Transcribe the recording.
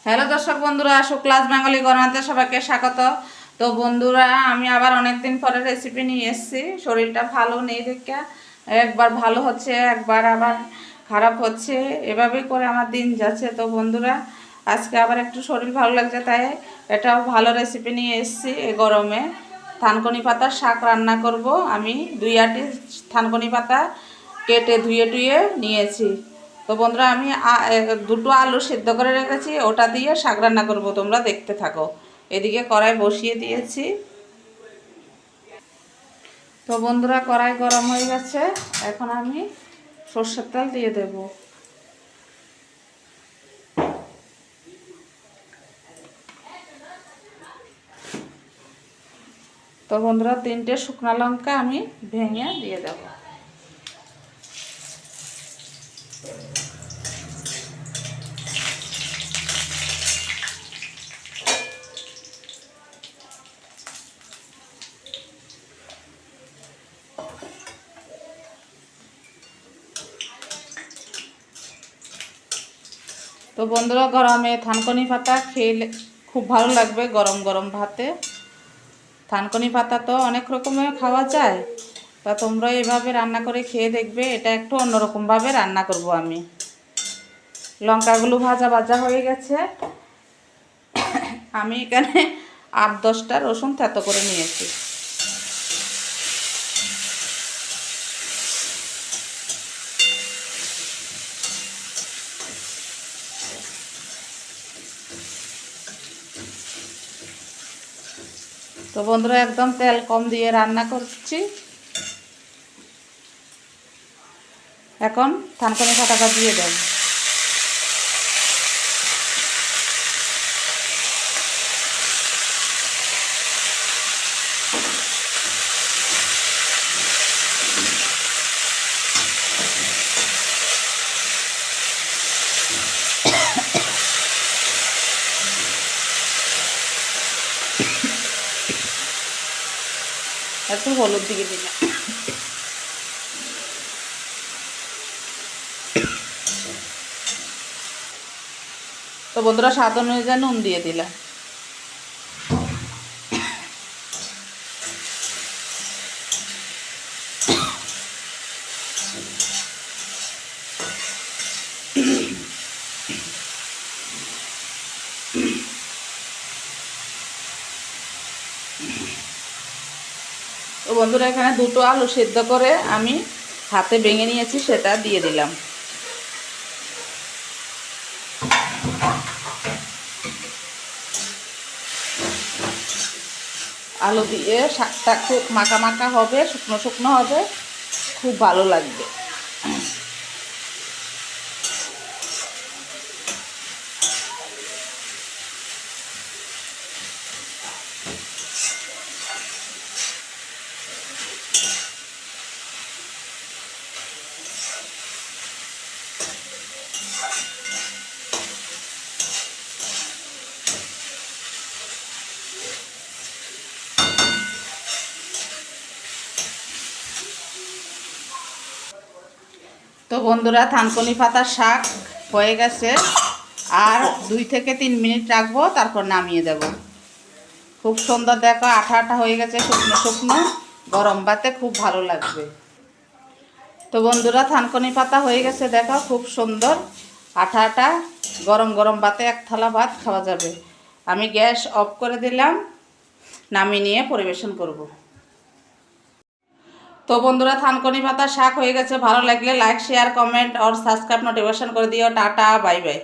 Hello দর্শক বন্ধুরা, Shuklas Bengali গণাতে সবাইকে স্বাগত। তো বন্ধুরা, আমি আবার অনেক দিন পরে রেসিপি নিয়ে এসেছি। শরীরটা ভালো নেই দেখে একবার ভালো হচ্ছে, একবার আবার খারাপ হচ্ছে, এভাবেই করে আমার দিন যাচ্ছে। তো বন্ধুরা, আজকে আবার একটু শরীর ভালো লাগছে, তাই এটাও ভালো রেসিপি নিয়ে এসেছি। এই গরমে থানকুনি পাতার শাক রান্না করব। আমি 2 আটি থানকুনি পাতা কেটে ধুয়ে টুয়ে নিয়েছি। তো বন্ধুরা, আমি দুটো আলু সিদ্ধ করে রেখেছি, ওটা দিয়ে শাক রান্না করব। তোমরা দেখতে থাকো। এদিকে কড়াই বসিয়ে দিয়েছি। তো বন্ধুরা, কড়াই গরম হয়ে গেছে, এখন আমি সরষের তেল দিয়ে দেব। তো বন্ধুরা, 3টে শুকনো লঙ্কা আমি ভেঙে দিয়ে দেব। তো বন্ধুরা, গরমে থানকুনি পাতা খেলে খুব ভালো লাগবে গরম গরম ভাতে। থানকুনি পাতা তো অনেক রকমের খাওয়া যায়, তা তোমরা এভাবে রান্না করে খেয়ে দেখবে। এটা একটু অন্যরকমভাবে রান্না করব আমি। লঙ্কাগুলো ভাজা ভাজা হয়ে গেছে। আমি এখানে 8-10টা রসুন থেতো করে নিয়েছি। তো বন্ধুরা, একদম তেল কম দিয়ে রান্না করছি। এখন থানকুনি পাতাটা দিয়ে দেব। একটু হলুদ দিয়ে দিলাম। তো বন্ধুরা, স্বাদ অনুযায়ী নুন দিয়ে দিলাম। তো বন্ধুরা, এখানে 2টো আলু সিদ্ধ করে আমি হাতে ভেঙে নিয়েছি, সেটা দিয়ে দিলাম। আলু দিয়ে শাকটা খুব মাখা মাখা হবে, শুকনো শুকনো হবে, খুব ভালো লাগবে। তো বন্ধুরা, থানকুনি পাতার শাক হয়ে গেছে, আর 2 থেকে 3 মিনিট রাখবো, তারপর নামিয়ে দেব। খুব সুন্দর, দেখো আঠা আঠা হয়ে গেছে, শুকনো শুকনো, গরম ভাতে খুব ভালো লাগবে। তো বন্ধুরা, থানকুনি পাতা হয়ে গেছে, দেখো খুব সুন্দর আঠা আঠা, গরম গরম ভাতে 1 থালা ভাত খাওয়া যাবে। আমি গ্যাস অফ করে দিলাম, নামিয়ে নিয়ে পরিবেশন করব। তো বন্ধুরা, থানকুনি পাতা শাক হয়ে গেছে। ভালো লাগলে লাইক, শেয়ার, কমেন্ট और सब्सक्राइब, नोटिफिकेशन করে দিও। Tata, bye bye.